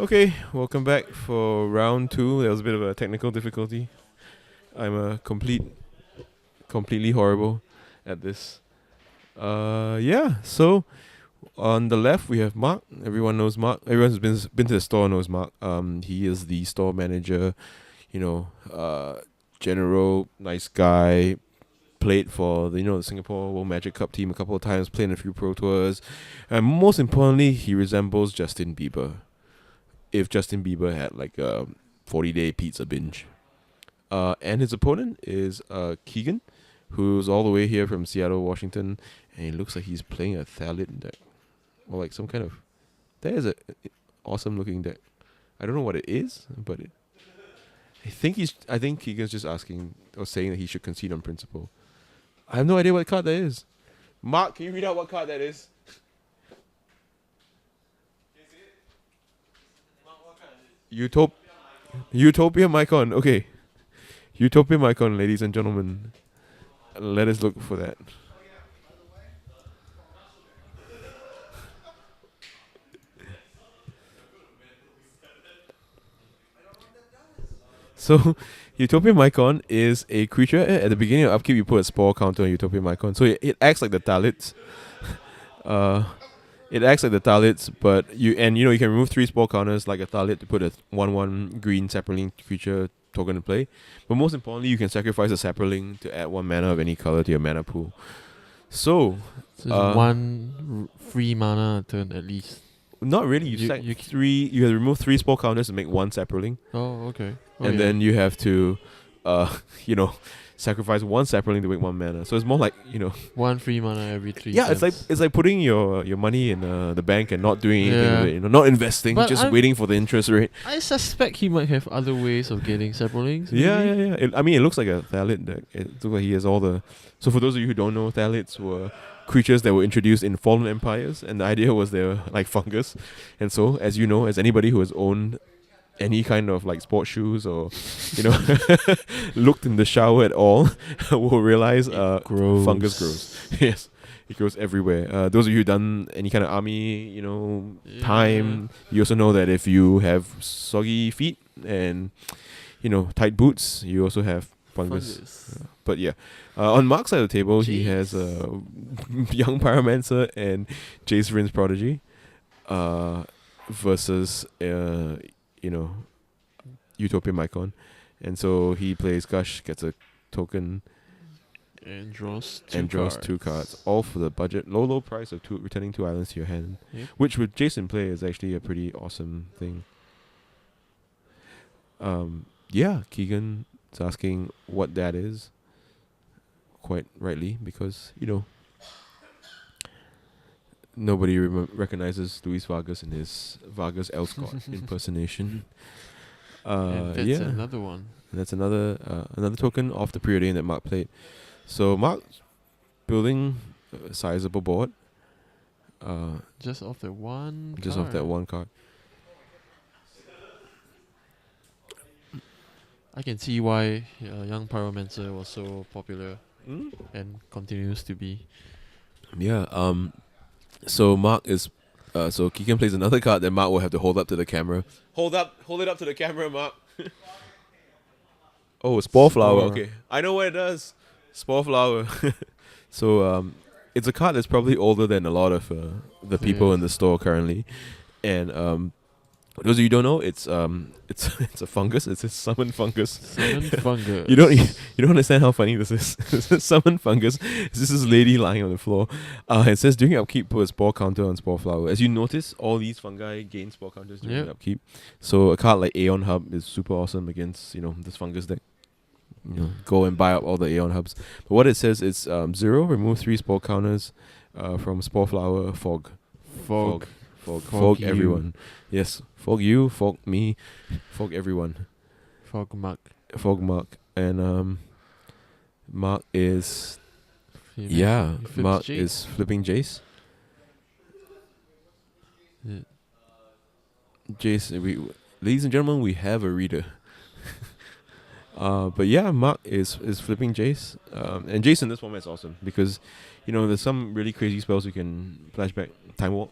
Okay, welcome back for round two. There was a bit of a technical difficulty. I'm completely horrible at this. Yeah. So on the left we have Mark. Everyone knows Mark. Everyone who's been to the store knows Mark. He is the store manager. You know, general nice guy. Played for the Singapore World Magic Cup team a couple of times. Played in a few pro tours, and most importantly, he resembles Justin Bieber. If Justin Bieber had like a 40-day pizza binge. And his opponent is Keegan, who's all the way here from Seattle, Washington, and he looks like he's playing a Thalit deck. Or like some kind of... That is a awesome looking deck. I don't know what it is, but I think Keegan's just asking or saying that he should concede on principle. I have no idea what card that is. Mark, can you read out what card that is? Utop Utopia Mycon. Okay. Utopia Mycon, ladies and gentlemen. Let us look for that. So, Utopia Mycon is a creature. At the beginning of upkeep, you put a spore counter on Utopia Mycon. So it acts like the Talits. Uh, it acts like the Talits, but you can remove 3 spore counters like a Talit to put a 1/1 green Sapperling creature token in play. But most importantly, you can sacrifice a Sapperling to add 1 mana of any color to your mana pool. So it's one free mana a turn at least. not really. You sack 3. You have to remove 3 spore counters to make 1 Sapperling. Oh, okay. And then you have to, sacrifice 1 Sapperling to make 1 mana. So it's more like, one free mana every 3 yeah, turns. it's like putting your money in the bank and not doing anything with it. Not investing, But just waiting for the interest rate. I suspect he might have other ways of getting Sapperlings. Yeah. It looks like a Thalit deck. It looks like he has all the. So for those of you who don't know, Thalits were creatures that were introduced in Fallen Empires, and the idea was they were like fungus. And so, as you know, as anybody who has owned any kind of like sports shoes or looked in the shower at all will realize grows. fungus grows. Yes, it grows everywhere. Those of you who done any kind of army time, you also know that if you have soggy feet and tight boots, you also have fungus. But yeah, on Mark's side of the table, he has Young Pyromancer and Jace Vryn's Prodigy versus Utopia Mycon. And so he plays Gush, gets a token, And draws 2 cards. All for the budget. Low price of returning 2 islands to your hand. Yep. Which with Jason play is actually a pretty awesome thing. Yeah, Keegan is asking what that is. Quite rightly, because, nobody recognizes Luis Vargas in his Vargas Elscott impersonation. And that's another one. That's another token of the preordained that Mark played. So Mark's building a sizable board. Just off that one Just off that one card. I can see why Young Pyromancer was so popular and continues to be. Yeah. So Mark is. So Keegan plays another card that Mark will have to hold up to the camera. Hold it up to the camera, Mark. Oh, Spore Flower. Okay, I know what it does. Spore Flower. So it's a card that's probably older than a lot of the people in the store currently, and for those of you who don't know, it's a fungus. It's a summon fungus. Summon fungus. You don't understand how funny this is. Summon fungus. This is lady lying on the floor. It says during upkeep put a spore counter on Spore Flower. As you notice, all these fungi gain spore counters during upkeep. So a card like Aeon Hub is super awesome against this fungus deck. Go and buy up all the Aeon Hubs. But what it says is 0, remove 3 spore counters from Spore Flower, Fog everyone. Yes, fog you, fog me, fog everyone. Fog Mark. And Mark is Mark is flipping Jace. Yeah. Jace, ladies and gentlemen, we have a reader. But yeah, Mark is flipping Jace. And Jace in this format is awesome because there's some really crazy spells you can flashback Time Walk.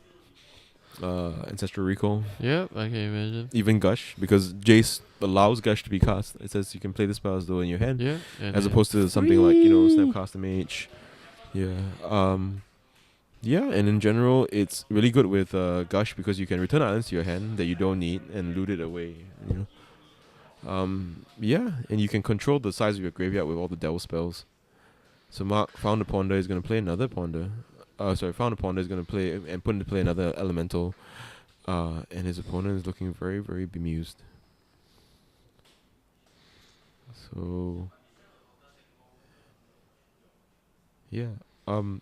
Ancestral Recall, Yep, I can imagine. even Gush, because Jace allows Gush to be cast. It says you can play the spell as though in your hand, Yeah, and as then opposed to something like, Snapcaster Mage. Yeah. Yeah, and in general, it's really good with Gush because you can return islands to your hand that you don't need and loot it away. Yeah, and you can control the size of your graveyard with all the Devil spells. So Mark found a Ponder is going to play another Ponder. Found a Ponder is going to play and put into play another Elemental. And his opponent is looking very, very bemused. So yeah,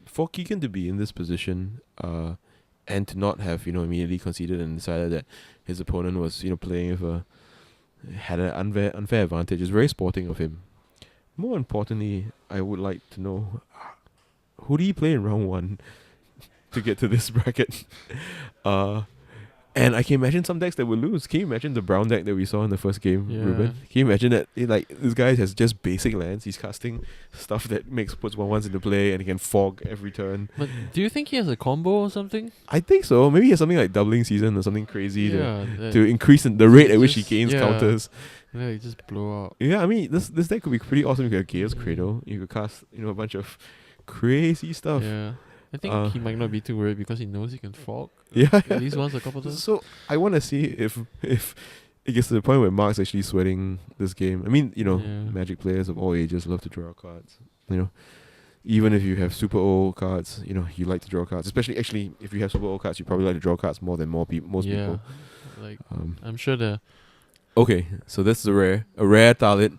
for Keegan to be in this position, and to not have immediately conceded and decided that his opponent was playing with had an unfair advantage is very sporting of him. More importantly, I would like to know who do you play in round 1 to get to this bracket. And I can imagine some decks that will lose. Can you imagine the brown deck that we saw in the first game, Yeah. Ruben? Can you imagine that? This guy has just basic lands. He's casting stuff that puts 1/1s into play and he can fog every turn. But do you think he has a combo or something? I think so. Maybe he has something like doubling season or something crazy Yeah, to increase the rate at which he just- gains yeah. counters. Yeah, he just blow out. Yeah, I mean this deck could be pretty awesome. You could have Gale's Cradle. You could cast a bunch of crazy stuff. Yeah. I think he might not be too worried because he knows he can fog Yeah. at least once a couple times. So I want to see if it gets to the point where Mark's actually sweating this game. I mean, Yeah. Magic players of all ages love to draw cards. Even if you have super old cards, you like to draw cards. Especially, actually, if you have super old cards, you probably like to draw cards more than most people. Like I'm sure the Okay, so this is a rare Thalit.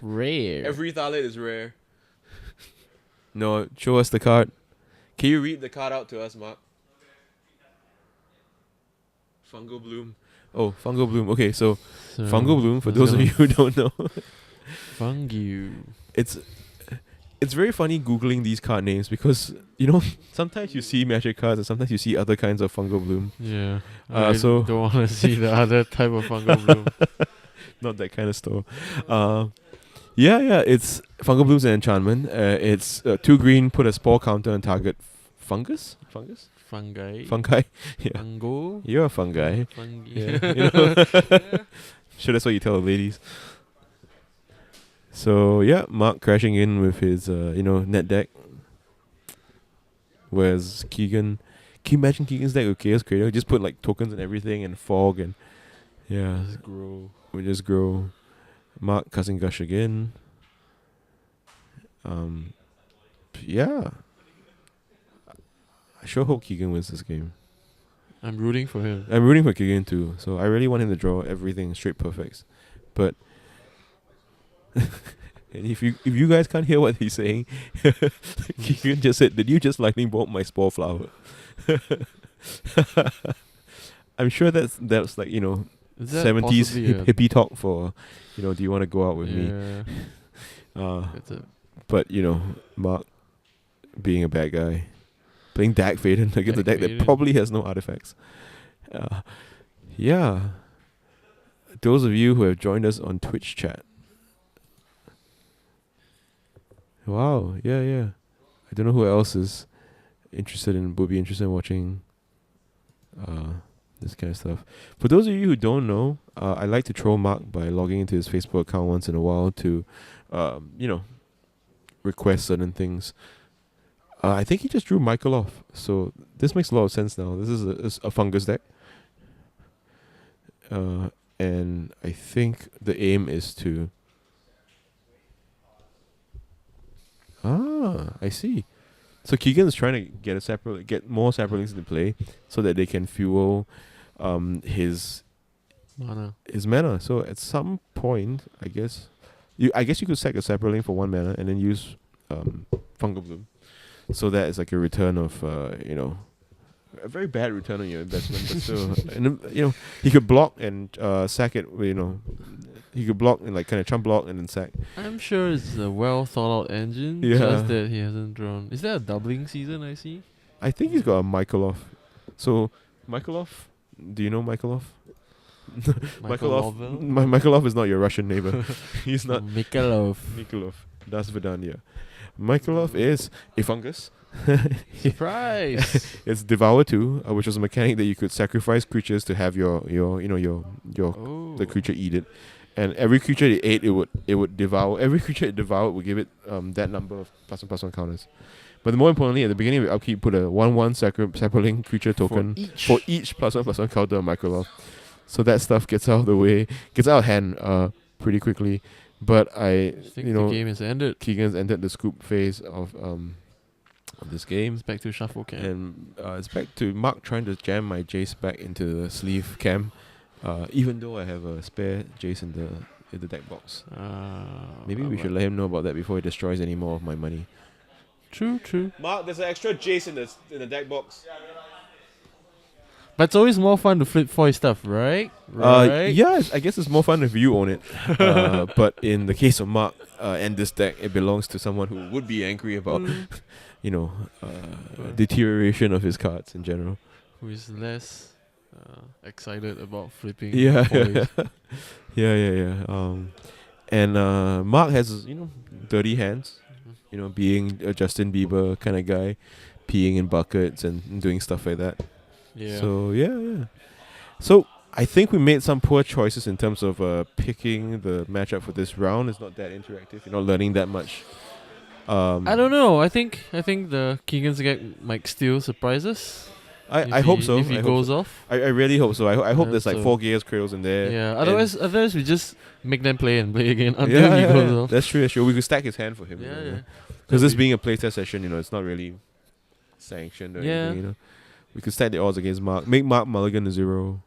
rare. Every Thalit is rare. No, show us the card. Can you read the card out to us, Mark? Fungal Bloom. Oh, Fungal Bloom. Okay, so Fungal Bloom, for those of you who don't know, Fungu. it's very funny Googling these card names because, sometimes you see Magic cards and sometimes you see other kinds of Fungal Bloom. Yeah. I don't want to see the other type of fungal bloom. Not that kind of store. Yeah, it's Fungal Bloom's an enchantment. It's 2 green, put a spore counter on target fungus? Fungi. Fungi? Yeah. Fungo. You're a fungi. Fungi. Yeah, Sure, that's what you tell the ladies. So, yeah, Mark crashing in with his, net deck. Whereas Keegan... Can you imagine Keegan's deck with Chaos Cradle? Just put, tokens and everything and fog and... Yeah. Just grow. We just grow. Mark cussing Gush again. Yeah. I sure hope Keegan wins this game. I'm rooting for him. I'm rooting for Keegan too, so I really want him to draw everything straight perfects. But and if you guys can't hear what he's saying, Keegan just said, "Did you just lightning bolt my spore flower?" I'm sure that's Is that 70s possibly a- hippie talk for, do you want to go out with me? Yeah. It's a But Mark being a bad guy, playing Dag Faden against a Dag deck that Faden. probably has no artifacts. Yeah. Those of you who have joined us on Twitch chat. Wow, yeah. I don't know who else is would be interested in watching this kind of stuff. For those of you who don't know, I like to troll Mark by logging into his Facebook account once in a while to, request certain things. I think he just drew Michael off, so this makes a lot of sense now. This is a fungus deck. And I think the aim is to... I see. So Keegan is trying to get more Saprolinks into play so that they can fuel his mana. So at some point, I guess you could sack a Saprolink for 1 mana and then use Fungal Bloom. So that is like a return of a very bad return on your investment, but still, and he could block and sack it. He could block and kind of chump block and then sack. I'm sure it's a well thought out engine. Yeah. Just that he hasn't drawn. Is there a doubling season? I see. I think he's got a Michaeloff. So Michaeloff, do you know Michaeloff? Michaeloff is not your Russian neighbor. He's not Mikalov. Michaeloff. Das Vidania. Mykolov is a fungus. Surprise! It's Devour 2, which was a mechanic that you could sacrifice creatures to have your Oh. the creature eat it, and every creature it ate, it would devour. Every creature it devoured would give it that number of +1/+1 counters. But more importantly, at the beginning of the upkeep, put a 1/1 sapling creature token for each +1/+1 counter on Mykolov. So that stuff gets out of the way, gets out of hand pretty quickly. But I think the game is ended. Keegan's entered the scoop phase of this game. It's back to shuffle camp. And it's back to Mark trying to jam my Jace back into the sleeve cam, even though I have a spare Jace in the deck box. Maybe we should let him know about that before he destroys any more of my money. True. Mark, there's an extra Jace in the deck box. But it's always more fun to flip foil stuff, right? Yeah, I guess it's more fun if you own it. But in the case of Mark and this deck, it belongs to someone who would be angry about, deterioration of his cards in general. Who is less excited about flipping Yeah, foils. yeah. And Mark has dirty hands. Being a Justin Bieber kind of guy, peeing in buckets and doing stuff like that. Yeah. So yeah. So I think we made some poor choices in terms of picking the matchup for this round. It's not that interactive. You're not learning that much. I don't know. I think the Keegan's deck might still surprise us. I hope so. If he goes off. I really hope so. I hope Yeah, there's like so 4 Gears Cradles in there. Yeah. Otherwise we just make them play and play again until he goes off. That's true. We could stack his hand for him. Yeah. Because this being a playtest session, it's not really sanctioned or Yeah. anything. We could stack the odds against Mark. Make Mark mulligan to 0.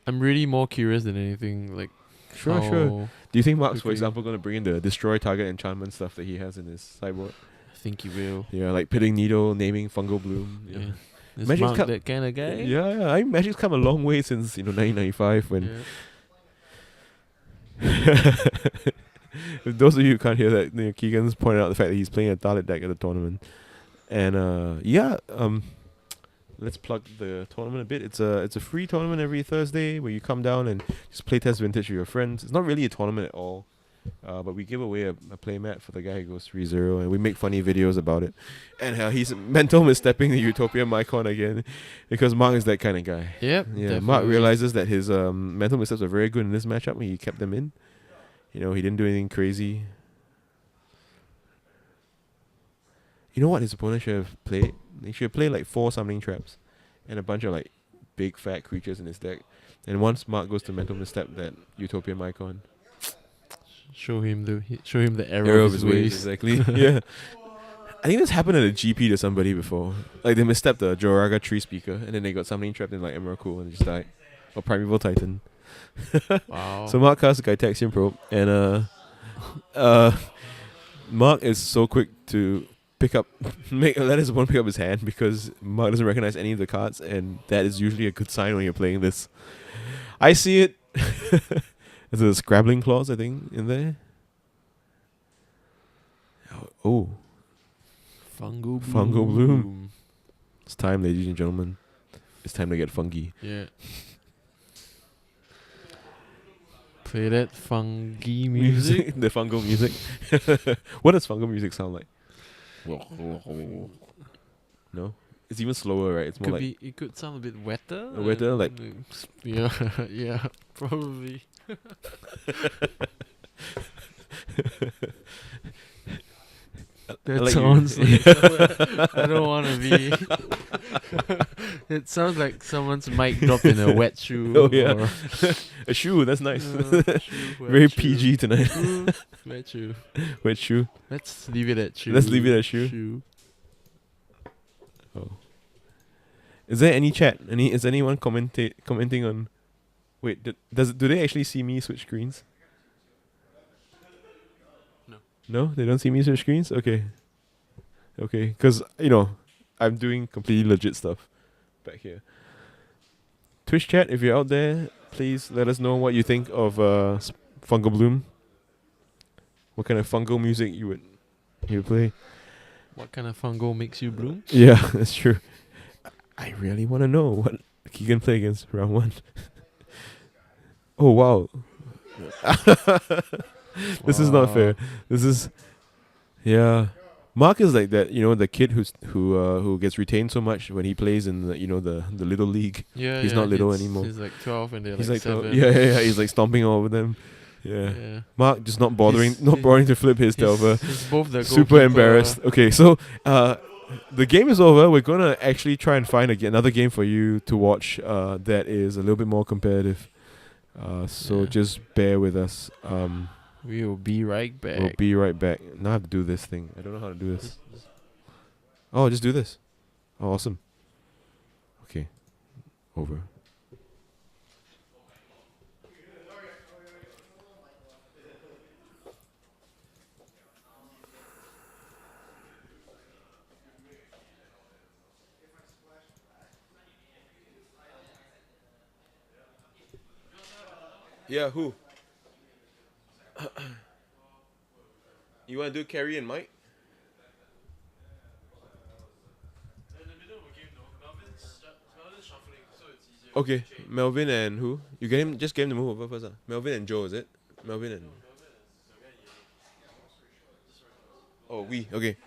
I'm really more curious than anything. Like, Sure. how Do you think Mark's, for quickly- example, going to bring in the destroy target enchantment stuff that he has in his sideboard? I think he will. Yeah, like pitting needle, naming fungal bloom. Yeah. Is Magic's Mark come- that kind of guy? Yeah. I mean, Magic's come a long way since 1995 when. Yeah. Those of you who can't hear that, Keegan's pointed out the fact that he's playing a Dalit deck at the tournament, and let's plug the tournament a bit. It's a free tournament every Thursday where you come down and just play test Vintage with your friends. It's not really a tournament at all, but we give away a playmat for the guy who goes 3-0, and we make funny videos about it. And he's mental misstepping the Utopia Mycon again, because Mark is that kind of guy. Yep. Yeah, Mark realizes that his mental missteps are very good in this matchup, and he kept them in. He didn't do anything crazy. You know what his opponent should have played? He should play like 4 summoning traps and a bunch of like big fat creatures in his deck. And once Mark goes to mental misstep that Utopia Mycon. Show him the error of his ways. Exactly. Yeah. I think this happened at a GP to somebody before. Like they misstepped the Joraga Tree Speaker and then they got summoning trapped in like Emrakul and just died. Or Primeval Titan. Wow. So Mark casts Gitaxian Probe, and Mark is so quick to let his opponent pick up his hand because Mark doesn't recognize any of the cards, and that is usually a good sign when you're playing this. I see it. There's a Scrabbling Clause, I think, in there. Oh, Fungal Bloom. It's time, ladies and gentlemen. It's time to get funky. Yeah. Play that funky music. The fungal music. What does fungal music sound like? No? It's even slower, right? It's more like It could sound a bit wetter. Wetter, like yeah, yeah, probably. That like sounds you. like I don't want to be. It sounds like someone's mic dropped in a wet shoe. Oh, yeah. or, a shoe, that's nice. shoe, Very wet shoe. PG tonight. Wet shoe. Wet shoe. Let's leave it at shoe. Let's leave it at shoe. Oh. Is there any chat? Is anyone commenting on? Wait, do they actually see me switch screens? No, they don't see me switch screens? Okay. Because, I'm doing completely legit stuff back here. Twitch chat, if you're out there, please let us know what you think of Fungal Bloom. What kind of fungal music you would play. What kind of fungal makes you bloom? Yeah, that's true. I really want to know what Keegan play against round 1. Oh, wow. This is not fair. This is... Yeah. Mark is like that, the kid who gets retained so much when he plays in the little league. Yeah, He's yeah. not little anymore. He's like 12 and they're He's like like, 7. yeah. He's like stomping all over them. Yeah. Yeah. Mark just not He's- bothering to flip his Delver. He's both the Super goalkeeper. embarrassed. Okay, so the game is over. We're gonna actually try and find another game for you to watch. That is a little bit more competitive. So Yeah. just bear with us. We will be right back. We'll be right back. Now I have to do this thing. I don't know how to do this. Oh, just do this. Oh, awesome. Okay, over. Yeah, who? You want to do Carrie and Mike? Okay, Melvin and who? You get him. Just get him to move over first. Melvin and Joe, is it? Melvin and. Oh, we. Okay.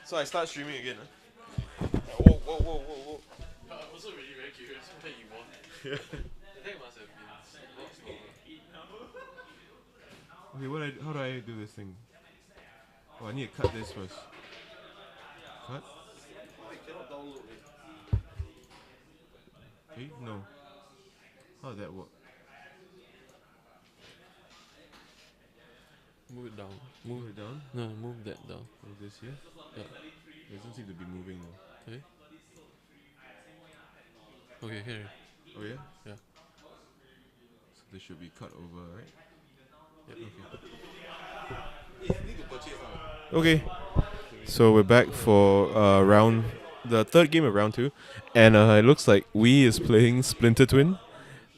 So I start streaming again. Whoa, whoa, whoa, whoa, whoa. I'm also really very curious whether you won. The deck must have been a lot slower. Okay, how do I do this thing? Oh, I need to cut this first. Cut? Hey, no. How does that work? Move it down. Move it down? No, move that down. Oh, this here? Yeah. It doesn't seem to be moving though. Okay. Okay, here. Oh yeah? Yeah. So this should be cut over, right? Yep. Okay. So we're back for the third game of round 2, and it looks like Wee is playing Splinter Twin,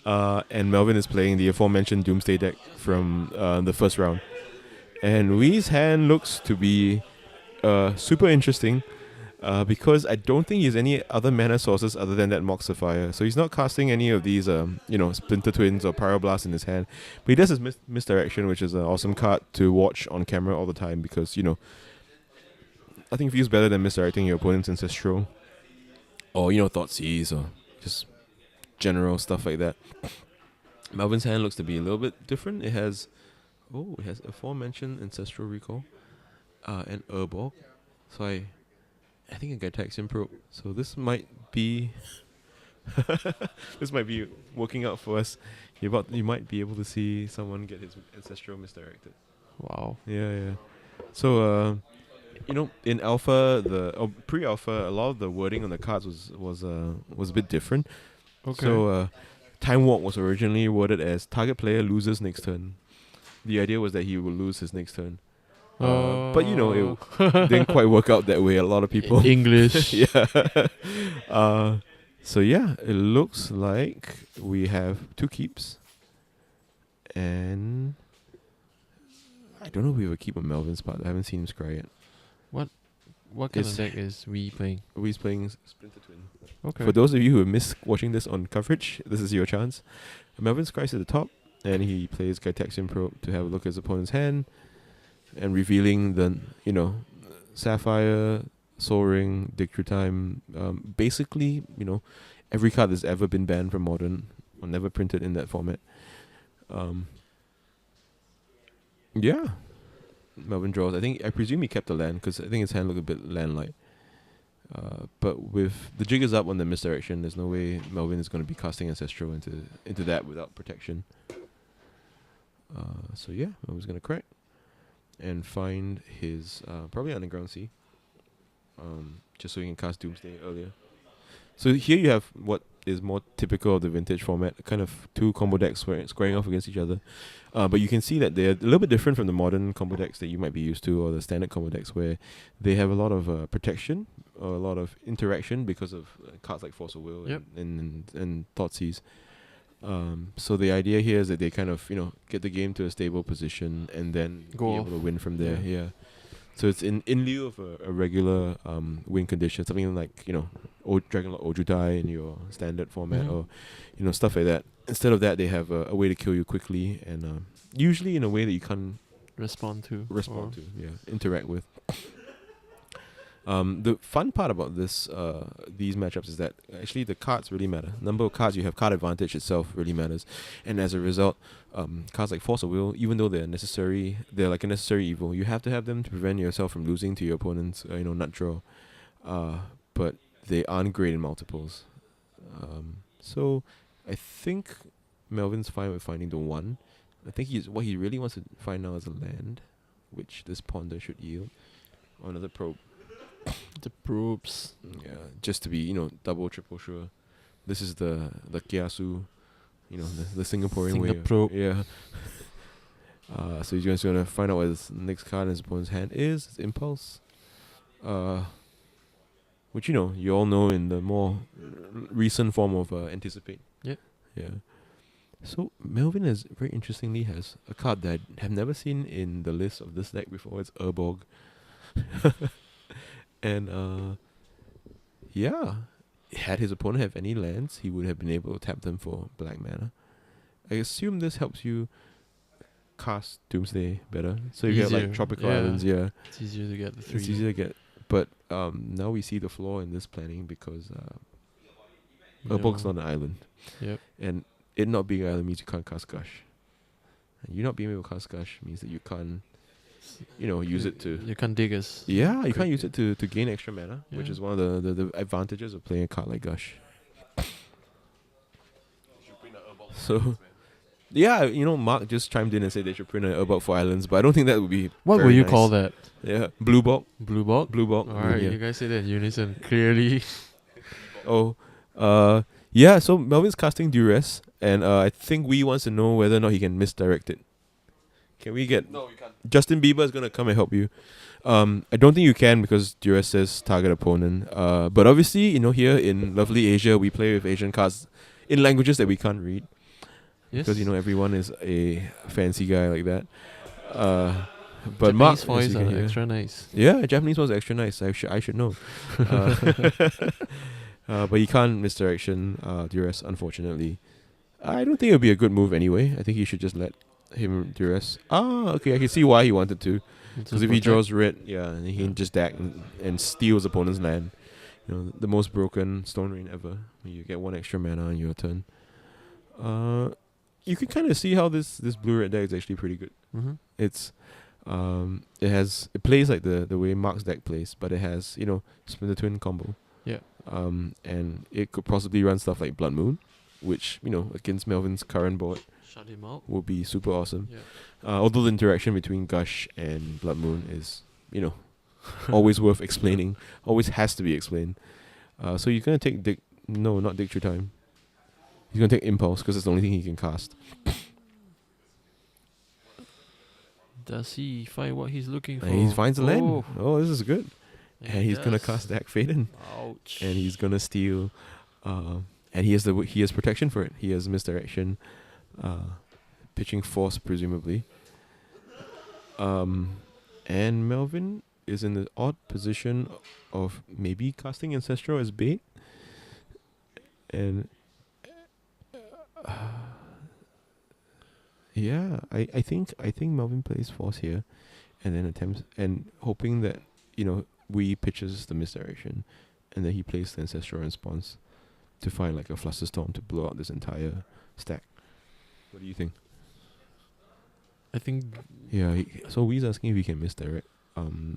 and Melvin is playing the aforementioned Doomsday deck from the first round. And Wee's hand looks to be super interesting, because I don't think he has any other mana sources other than that Mox Sapphire. So he's not casting any of these, Splinter Twins or Pyroblast in his hand. But he does his Misdirection, which is an awesome card to watch on camera all the time because, I think it feels better than misdirecting your opponent's Ancestral. Or, Thoughtseize or just general stuff like that. Melvin's hand looks to be a little bit different. It has aforementioned Ancestral Recall and Urborg. So I think I get Taxian Probe. So this might be working out for us. You might be able to see someone get his Ancestral misdirected. Wow. Yeah. So in alpha, pre-alpha, a lot of the wording on the cards was a bit different. Okay. So Time Walk was originally worded as target player loses next turn. The idea was that he will lose his next turn. But it didn't quite work out that way. A lot of people English. yeah. So yeah, it looks like we have 2 keeps, and I don't know if we have a keep on Melvin's part. I haven't seen him scry yet. What kind of It's- deck is we playing? He's playing Splinter Twin. Okay. For those of you who have missed watching this on coverage, this is your chance. Melvin scries at the top, and he plays Gitaxian Probe to have a look at his opponent's hand, and revealing the Sapphire, Soul Ring, Dig Through Time. Basically, every card that's ever been banned from Modern or never printed in that format. Um, yeah, Melvin draws. I presume he kept the land because I think his hand looked a bit land-like. But with the jig is up on the misdirection, there's no way Melvin is going to be casting Ancestral into that without protection. So yeah, Melvin's going to crack and find his probably Underground Sea, just so he can cast Doomsday earlier. So here you have what is more typical of the vintage format, kind of two combo decks squaring off against each other. But you can see that they're a little bit different from the modern combo decks that you might be used to, or the standard combo decks, where they have a lot of protection, or a lot of interaction because of cards like Force of Will and Thoughtseize. So the idea here is that they kind of get the game to a stable position and then Go be off. able to win from there. Yeah. So it's in lieu of a regular win condition, something like Dragonlord Ojutai in your standard format, or stuff like that. Instead of that, they have a way to kill you quickly, and usually in a way that you can't Respond to. interact with. The fun part about these matchups is that actually the cards really matter. Number of cards you have, card advantage itself really matters, and as a result, cards like Force of Will, even though they're like a necessary evil. You have to have them to prevent yourself from losing to your opponent's nut draw. But they aren't great in multiples. So I think Melvin's fine with finding the one. I think what he really wants to find now is a land, which this ponder should yield, or another probe. The probes. Yeah, just to be double, triple sure. This is the Kiasu, the Singaporean way. Probe. Yeah. So he's just gonna find out what his next card in his opponent's hand is. It's Impulse. Which you all know in the more recent form of Anticipate. Yep. Yeah. So Melvin very interestingly has a card that I have never seen in the list of this deck before. It's Urborg. And had his opponent have any lands, he would have been able to tap them for black mana. I assume this helps you cast Doomsday better. So you get like Tropical Islands, It's easier to get the 3. It's easier to get. But now we see the flaw in this planning because Urborg's not an island. Yep. And it not being an island means you can't cast Gush. And you not being able to cast Gush means that you can't use it to... You can't dig us. Yeah, you can't use it to gain extra mana, which is one of the advantages of playing a card like Gush. So, yeah, Mark just chimed in and said they should print an Urborg for islands, but I don't think that would be What very would you nice. call that? Yeah, Blue Borg. Blue Borg? Blue Borg. Alright, yeah. you guys say that in unison clearly. Yeah, so Melvin's casting Duress, and I think we wants to know whether or not he can misdirect it. Can we get... No, you can't. Justin Bieber is going to come and help you. I don't think you can because Duress says target opponent. But obviously, here in lovely Asia, we play with Asian cards in languages that we can't read. Yes. Because, everyone is a fancy guy like that. But Japanese Mark... voice are extra nice. Yeah, Japanese ones are extra nice. I should know. But you can't misdirection Duress, unfortunately. I don't think it would be a good move anyway. I think you should just let him Duress. Okay, I can see why he wanted to. Because if he draws red, and he can just deck and steal his opponent's land. The most broken Stone Rain ever. You get one extra mana on your turn. You can kind of see how this blue-red deck is actually pretty good. Mm-hmm. It's it plays like the way Mark's deck plays, but it has Splinter Twin combo. Yeah. And it could possibly run stuff like Blood Moon, which against Melvin's current board Shut him out. would be super awesome. Yeah. Although the interaction between Gush and Blood Moon is always worth explaining, always has to be explained. So you're gonna take not Dig Through Time. He's gonna take Impulse because it's the only thing he can cast. Does he find what he's looking for? And he finds a land. Oh, this is good. And he's gonna does. cast Dak Faden. Ouch. And he's gonna steal. And he has protection for it. He has misdirection, pitching force presumably. And Melvin is in the odd position of maybe casting Ancestral as bait. And I think Melvin plays force here, and then attempts and hoping that we pitches the misdirection, and then he plays the Ancestral response to find like a Flusterstorm to blow out this entire stack. What do you think? I think Yeah. So Wee's asking if you can misdirect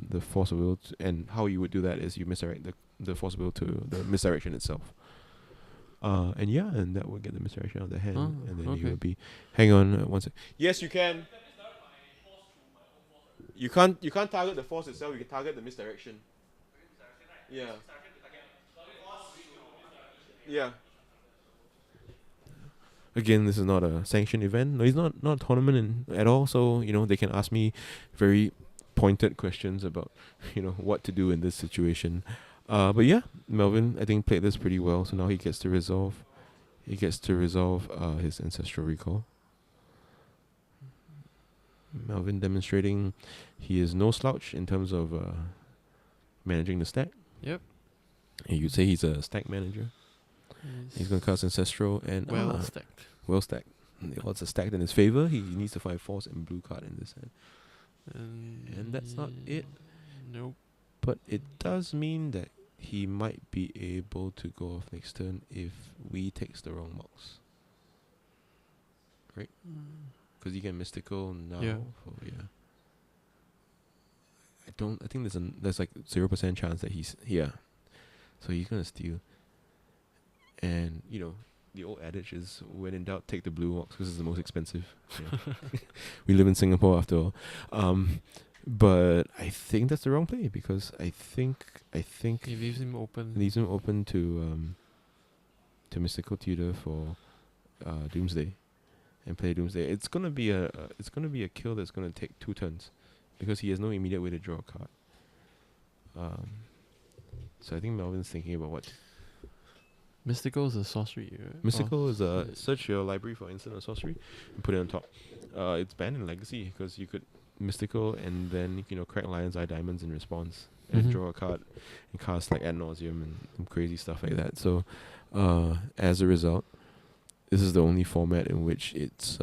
the force of will, and how you would do that is you misdirect the force of will to the misdirection itself. And that would get the misdirection out of the hand, and then you okay. would be. Hang on, one sec. Yes, you can. You can't target the force itself. You can target the misdirection. Yeah. Yeah. Again, this is not a sanctioned event. No, it's not a tournament at all. So they can ask me very pointed questions about what to do in this situation. But yeah, Melvin I think played this pretty well. So now he gets to resolve. He gets to resolve his ancestral recall. Melvin demonstrating he is no slouch in terms of managing the stack. Yep. And you'd say he's a stack manager. He's gonna cast ancestral and well stacked. well stacked. The odds are stacked in his favor. He needs to find force and blue card in this hand. And that's not it. Nope. But it does mean that he might be able to go off next turn if we takes the wrong box. Right? Because he can mystical now. Yeah. I think there's like 0% chance that he's here. So he's gonna steal. And the old adage is when in doubt take the blue box because it's the most expensive. We live in Singapore after all. But I think that's the wrong play because I think He leaves him open. to mystical tutor for Doomsday and play Doomsday. It's gonna be a kill that's gonna take 2 turns because he has no immediate way to draw a card. So I think Melvin's thinking about what. Mystical is a sorcery, right? Mystical is search your library for instant or sorcery and put it on top. It's banned in Legacy because you could mystical and then crack Lion's Eye Diamonds in response and draw a card and cast like ad nauseum and some crazy stuff like that. So as a result, this is the only format in which it's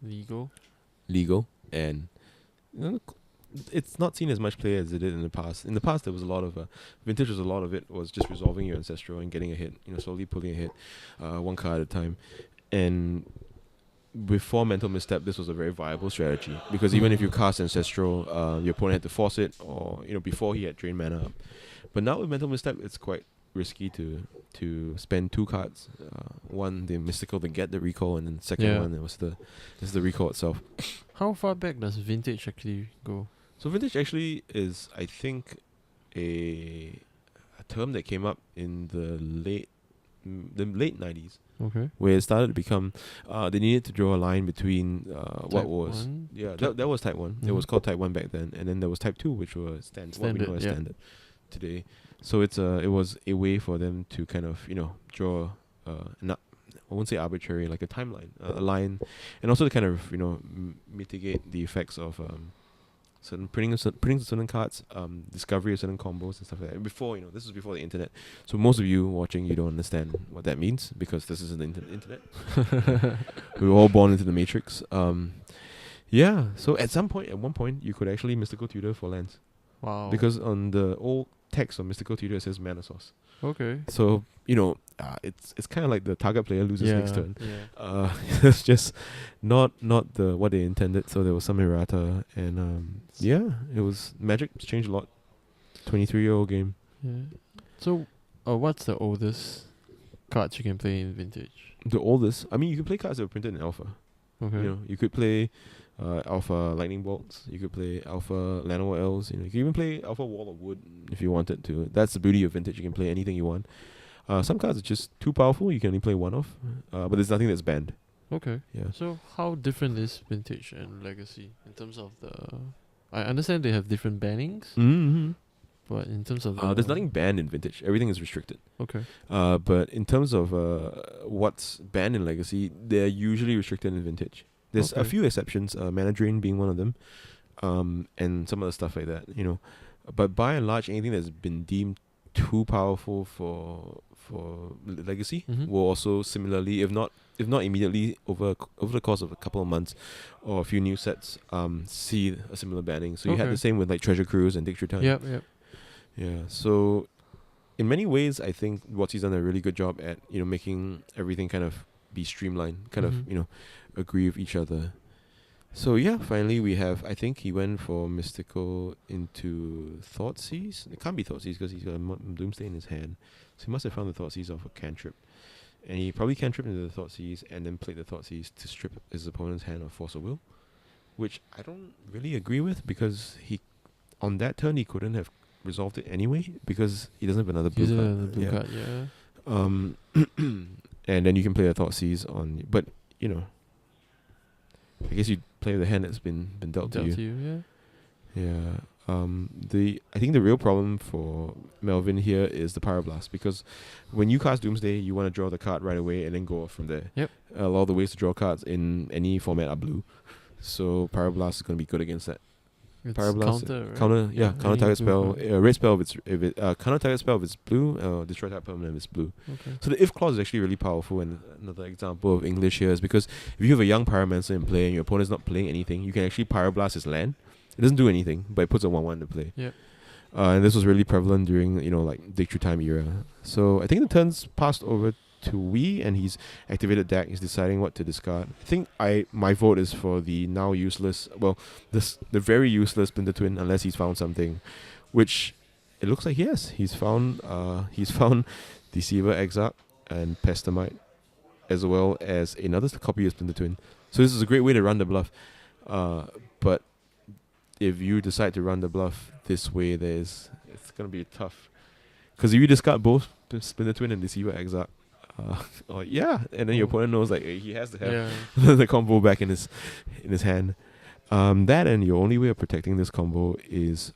legal and it's not seen as much play as it did in the past. In the past, there was a lot of Vintage. Was a lot of it was just resolving your ancestral and getting a hit. Slowly pulling a hit, one card at a time. And before Mental Misstep, this was a very viable strategy because even if you cast ancestral, your opponent had to force it, or before he had drained mana up. But now with Mental Misstep, it's quite risky to spend 2 cards. One, the mystical to get the recall, and then second one, this is the recall itself. How far back does Vintage actually go? So Vintage actually is, I think, a term that came up in the late 90s. Okay. Where it started to become, they needed to draw a line between what was one, that was Type 1. It was called Type 1 back then, and then there was Type 2, which was standard, what we know as standard today. So it was a way for them to kind of draw I won't say arbitrary, like a timeline, a line, and also to kind of mitigate the effects of printing certain cards, discovery of certain combos and stuff like that. Before this was before the internet, so most of you watching, you don't understand what that means because this isn't the internet. We were all born into the Matrix. So at one point, you could actually mystical tutor for lands. Wow. Because on the old text of mystical tutor it says mana source. Okay. So it's kind of like the target player loses next turn. Yeah. It's just not the what they intended. So there was some errata, and it was Magic changed a lot. 23-year-old game. Yeah. So, what's the oldest cards you can play in Vintage? The oldest. I mean, you could play cards that were printed in Alpha. Okay. You could play Alpha Lightning Bolts. You could play Alpha Llanowar Elves. You could even play Alpha Wall of Wood if you wanted to. That's the beauty of Vintage. You can play anything you want. Some cards are just too powerful. You can only play one of. But there's nothing that's banned. Okay. Yeah. So how different is Vintage and Legacy in terms of the? I understand they have different bannings, Mm-hmm. but in terms of There's nothing banned in Vintage. Everything is restricted. Okay. But in terms of what's banned in Legacy, they're usually restricted in Vintage. There's a few exceptions, Mana Drain being one of them, and some other stuff like that. But by and large, anything that's been deemed too powerful for Legacy will also similarly, if not immediately, over the course of a couple of months or a few new sets, see a similar banning. So you had the same with like Treasure Cruise and Dicture Time. Yep. Yeah. So in many ways, I think WotC's done a really good job at making everything kind of be streamlined, kind of agree with each other. So yeah, finally we have. I think he went for mystical into Thoughtseize. It can't be Thoughtseize because he's got a Doomsday in his hand. So he must have found the Thoughtseize off a cantrip, and he probably cantripped into the Thoughtseize and then played the Thoughtseize to strip his opponent's hand of Force of Will, which I don't really agree with because he on that turn he couldn't have resolved it anyway because he doesn't have another blue Use card. the blue card, yeah. And then you can play a Thoughtseize on, but you know, I guess you play the hand that's been dealt to Dealt you. to you, yeah. Yeah. I think the real problem for Melvin here is the Pyroblast because when you cast Doomsday, you want to draw the card right away and then go off from there. Yep. A lot of the ways to draw cards in any format are blue, so Pyroblast is going to be good against that. It's Pyroblast, counter, right? counter, yeah, Any counter target blue spell, card. red spell if it counter target spell if it's blue, destroy type permanent if it's blue. Okay. So the if clause is actually really powerful, and another example of English here is because if you have a young Pyromancer in play and your opponent's not playing anything, you can actually Pyroblast his land. It doesn't do anything, but it puts a 1/1 into play. Yep. And this was really prevalent during like Dig Through Time era. So I think the turn's passed over to Wii, and he's activated deck. He's deciding what to discard. I think my vote is for the now useless. Well, the very useless Splinter Twin, unless he's found something, which it looks like yes, he's found. He's found Deceiver, Exarch, and Pestamite, as well as another copy of Splinter Twin. So this is a great way to run the bluff. But if you decide to run the bluff this way, it's gonna be tough. Because if you discard both Splinter Twin and Deceiver, Exarch, and then your opponent knows like he has to have Yeah. the combo back in his hand. That and your only way of protecting this combo is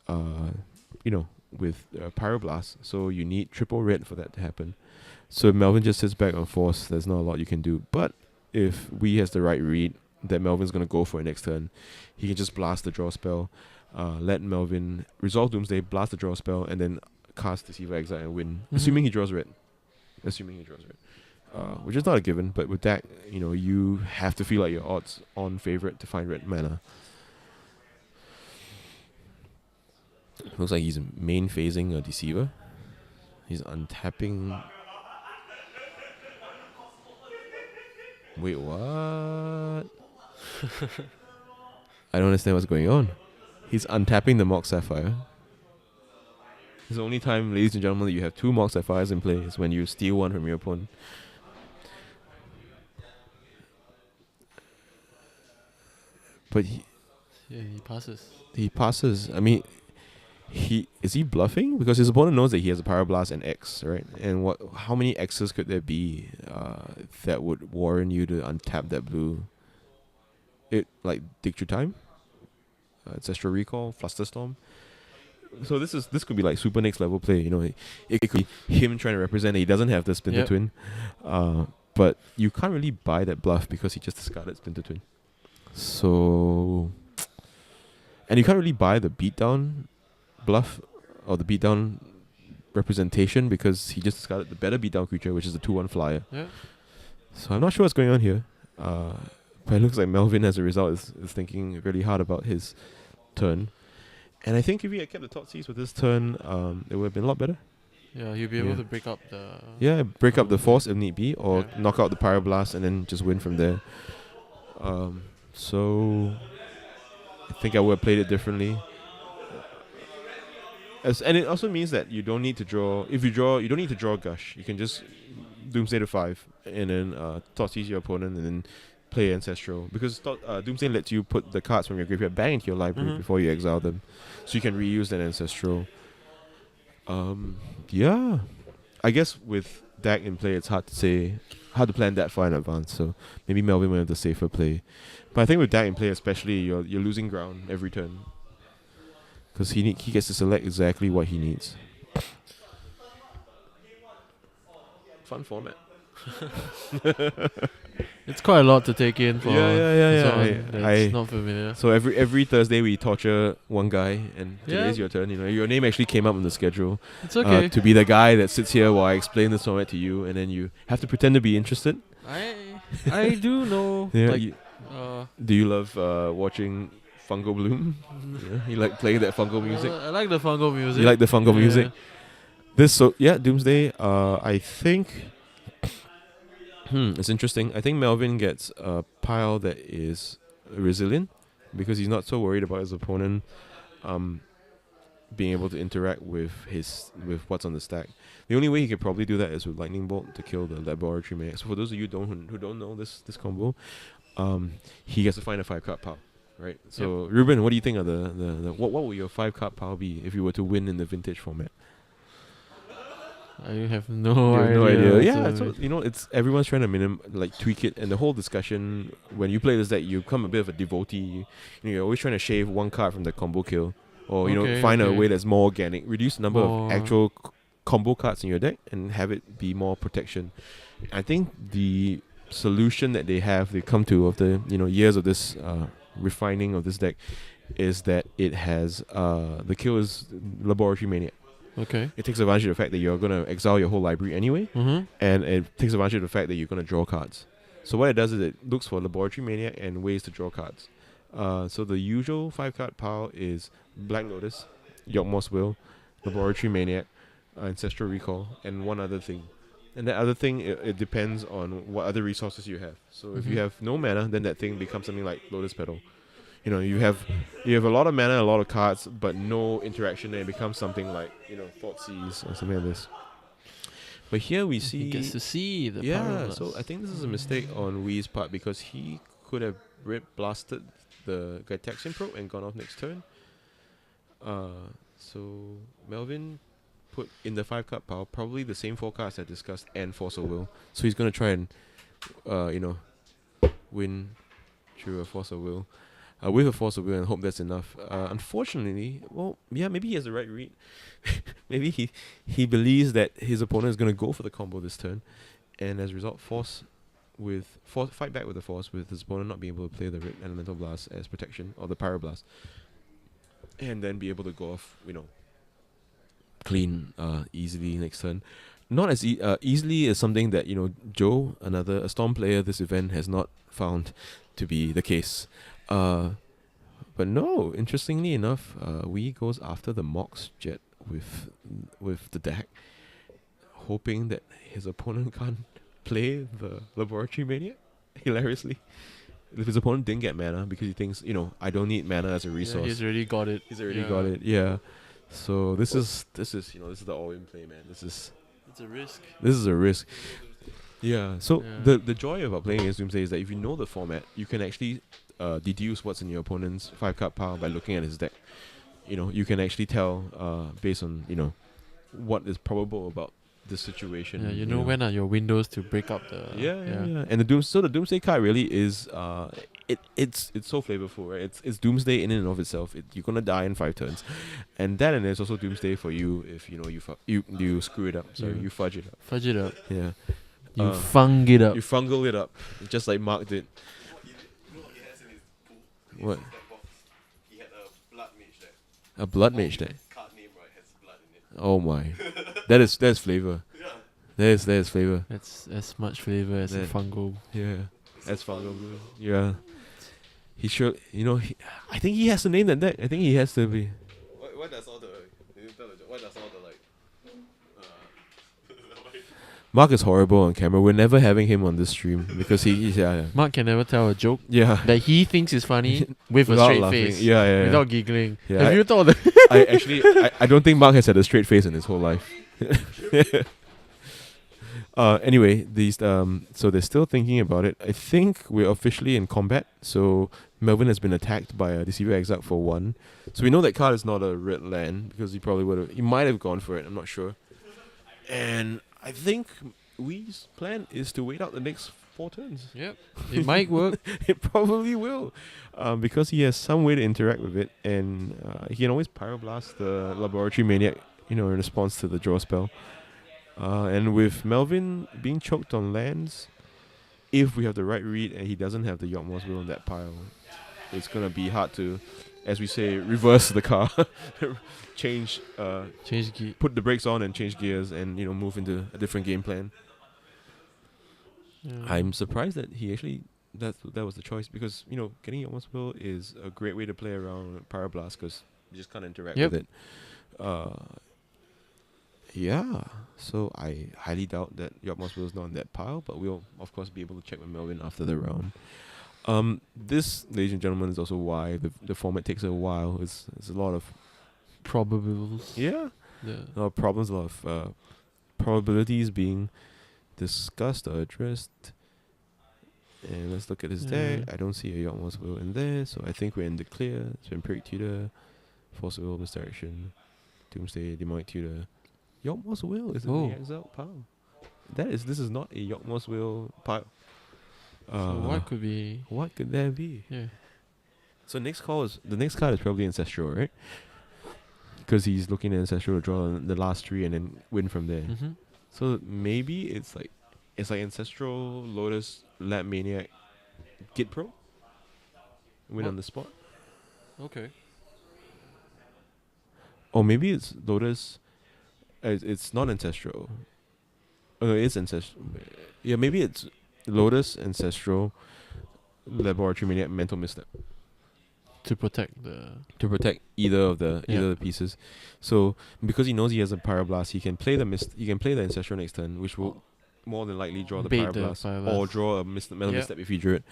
with Pyroblast. So you need triple red for that to happen. So if Melvin just sits back on force, there's not a lot you can do. But if Wii has the right read that Melvin's gonna go for it next turn, he can just blast the draw spell, let Melvin resolve Doomsday, blast the draw spell, and then cast Deceiver Exile and win. Mhm. Assuming he draws red. Which is not a given, but with that, you have to feel like your odds on favorite to find red mana. Looks like he's main phasing a Deceiver. He's untapping. Wait, what? I don't understand what's going on. He's untapping the Mox Sapphire. It's the only time, ladies and gentlemen, that you have two Mox Sapphires in play is when you steal one from your opponent. But He passes. he passes. I mean, is he bluffing? Because his opponent knows that he has a Pyroblast and X, right? And how many X's could there be that would warrant you to untap that blue? It like Dig Through Time, Ancestral Recall, Flusterstorm. So this could be like super next level play. It could be him trying to represent that he doesn't have the Splinter Twin, but you can't really buy that bluff because he just discarded Splinter Twin. So, and you can't really buy the beatdown bluff or the beatdown representation because he just discarded the better beatdown creature, which is the 2/1 flyer. Yeah. So I'm not sure what's going on here. But it looks like Melvin, as a result, is thinking really hard about his turn. And I think if he had kept the Thoughtseize with this turn, it would have been a lot better. Yeah, he'll be able to break up the. Yeah, break up the force if need be, or knock out the Pyroblast and then just win from there. So I think I would have played it differently. And it also means that you don't need to draw. If you draw, you don't need to draw Gush. You can just Doomsday to 5 and then Thoughtseize your opponent and then play Ancestral. Because Doomsday lets you put the cards from your graveyard back into your library before you exile them. So you can reuse that Ancestral. Yeah. I guess with deck in play, it's hard to plan that far in advance. So maybe Melvin went with the safer play. But I think with deck in play especially, you're losing ground every turn. Because he gets to select exactly what he needs. Fun format. It's quite a lot to take in for Yeah. someone that's not familiar. So every Thursday we torture one guy, and today's your turn. Your name actually came up on the schedule. It's okay. To be the guy that sits here while I explain this format to you, and then you have to pretend to be interested. I do know. Yeah. Like, Do you love watching Fungo Bloom? Yeah, you like playing that Fungo music? I like the Fungo music. You like the Fungo music? Doomsday. I think it's interesting. I think Melvin gets a pile that is resilient. because he's not so worried about his opponent um, being able to interact with what's on the stack. The only way he could probably do that is with Lightning Bolt to kill the Laboratory Maniac. So for those of you who don't know this combo, he has to find a 5-card power, right? So Ruben, what do you think of the what would your 5-card power be if you were to win in the vintage format? I have no You have idea. no idea. what's Yeah, the- so it's everyone's trying to tweak it, and the whole discussion when you play this deck, you become a bit of a devotee. You're always trying to shave one card from the combo kill, or find a way that's more organic, reduce the number of actual combo cards in your deck, and have it be more protection. I think the solution that they come to of the years of this refining of this deck is that it has the kill is Laboratory Maniac. Okay. It takes advantage of the fact that you're going to exile your whole library anyway, Mm-hmm. and it takes advantage of the fact that you're going to draw cards. So what it does is it looks for Laboratory Maniac and ways to draw cards. So the usual 5-card pile is Black Lotus, Yawgmoth's Will, Laboratory Maniac, Ancestral Recall, and one other thing. And that other thing, it depends on what other resources you have. So if you have no mana, then that thing becomes something like Lotus Petal. You have a lot of mana, a lot of cards, but no interaction, and it becomes something like Thoughtseize or something like this. But here we see He gets to see the yeah. power So blast. I think this is a mistake on Wee's part because he could have blasted the Gitaxian Probe and gone off next turn. So Melvin put in the 5-card pile probably the same 4 cards I discussed and Force of Will. So he's gonna try and win through a Force of Will. With a Force of Will and hope that's enough. Unfortunately, maybe he has the right read. Maybe he believes that his opponent is going to go for the combo this turn, and as a result, fight back with the Force with his opponent not being able to play the Red Elemental Blast as protection or the Pyroblast, and then be able to go off, clean, easily next turn. Not as easily as something that Joe, a Storm player, this event has not found to be the case. But no, interestingly enough, Wee goes after the Mox Jet with the deck, hoping that his opponent can't play the Laboratory Maniac. Hilariously, if his opponent didn't get mana because he thinks, I don't need mana as a resource. Yeah, he's already got it. He's already got it. Yeah. So this is this is the all-in play, man. This is It's a risk. a risk. Yeah. So Yeah. the joy about playing against Doomsday is that if you know the format, you can actually deduce what's in your opponent's 5-card pile by looking at his deck. You can actually tell based on what is probable about this situation. Yeah, you know when are your windows to break up the. Yeah. And the Doomsday card really is it's so flavorful, right? It's Doomsday in and of itself. You're gonna die in 5 turns, and it's also Doomsday for you if you screw it up. So you fudge it up. Fudge it up. Yeah. You fung it up. You fungal it up, just like Mark did. What? He had a blood mage deck. A blood mage deck. Card name right has blood in it. Oh my, that's flavor. Yeah. That is flavor. That's as much flavor as a That- fungal. Yeah, that's fungal. Yeah, he should. I think he has to name that deck. I think he has to be. What does all the what does all the like Mark is horrible on camera. We're never having him on this stream because he's Mark can never tell a joke yeah. that he thinks is funny with a Without straight laughing. face. Yeah. Without giggling. Yeah, Have you thought that? I don't think Mark has had a straight face in his whole life. Anyway, these so they're still thinking about it. I think we're officially in combat. So Melvin has been attacked by a Deceiver Exarch for 1. So we know that card is not a red land because he might have gone for it. I'm not sure. And I think Wee's plan is to wait out the next 4 turns. Yep. It might work. It probably will, because he has some way to interact with it, and he can always Pyroblast the Laboratory Maniac, in response to the draw spell. And with Melvin being choked on lands, if we have the right read and he doesn't have the Yawgmoth's Will in that pile, it's gonna be hard to, as we say, reverse the car, change, Change gear. put the brakes on and change gears, and move into a different game plan. Yeah. I'm surprised that he actually that was the choice because getting Yawgmoth's Will is a great way to play around Pyroblast because you just can't interact Yep. with it. Yeah, so I highly doubt that Yawgmoth's Will is not in that pile, but we'll of course be able to check with Melvin after the round. This, ladies and gentlemen, is also why the format takes a while. It's a lot of Probables. yeah, Yeah. a lot of problems, a lot of probabilities being discussed or addressed. And let's look at his deck. Yeah. I don't see a Yawgmoth's Will in there, so I think we're in the clear. It's been Prick Tutor, Force of Will, Misdirection, Doomsday, Demonic Tutor. Yawgmoth's Will is in Oh. the exiled pile. This is not a Yawgmoth's Will pile. So what could be? What could that be? Yeah. So the next card is probably Ancestral, right? Because he's looking at Ancestral to draw the last three and then win from there. Mm-hmm. So maybe it's like Ancestral, Lotus, Lab Maniac, Git Pro. Win What? on the spot. Okay. Or maybe it's Lotus. It's not Ancestral. Oh, no, it is Ancestral. Yeah, maybe it's Lotus, Ancestral, Laboratory Maniac, Mental Misstep. To protect the. To protect either of the pieces. So because he knows he has a Pyroblast, he can play the Ancestral next turn, which will more than likely draw the Bait the Pyroblast, Pyroblast. or draw a Metal Yep. Misstep if he drew it,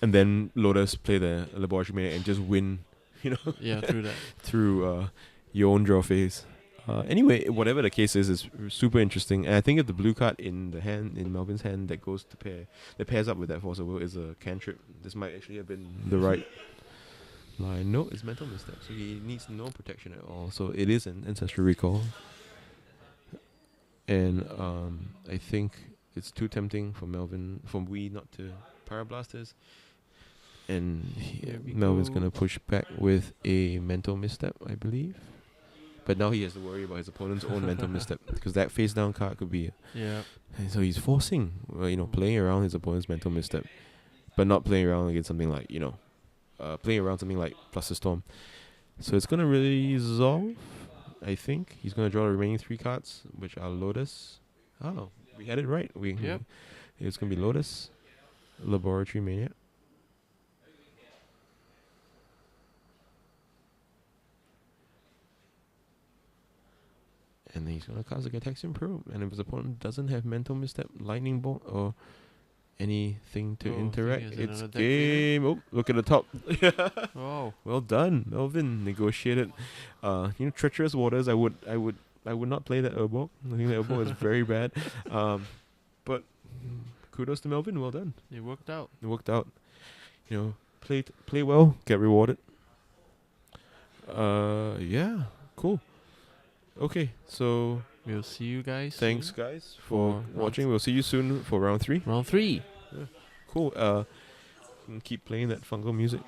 and then Lotus play the Laboratory Maniac and just win, Yeah, through that. through your own draw phase. Anyway, whatever the case is, it's super interesting. And I think if the blue card in Melvin's hand that goes to pair, that pairs up with that Force of Will is a cantrip, this might actually have been the right line. No, it's Mental Misstep, so he needs no protection at all. So it is an Ancestral Recall. And I think it's too tempting for we not to Pyroblast this. And Here we Melvin's go. going to push back with a Mental Misstep, I believe. But now he has to worry about his opponent's own Mental Misstep, because that face down card could be. Yeah. And so he's forcing, playing around his opponent's Mental Misstep, but not playing around against something like, playing around something like Fluster Storm. So it's going to resolve, I think. He's going to draw the remaining 3 cards, which are Lotus. Oh, we had it right. Yep. It's going to be Lotus, Laboratory Maniac. And then he's going to cast a Gataxian Probe. And if his opponent doesn't have Mental Misstep, Lightning Bolt, or anything to Oh, I think interact, there's it's another deck here. game. Oh, look at the top. Oh. Well done, Melvin. Negotiated. Treacherous Waters. I would not play that Urborg. I think that Urborg is very bad. But kudos to Melvin. Well done. It worked out. It worked out. Play well, get rewarded. Yeah, cool. Okay, so We'll see you guys. thanks soon guys for round watching. We'll see you soon for round 3. Round 3. Cool. Keep playing that fungal music.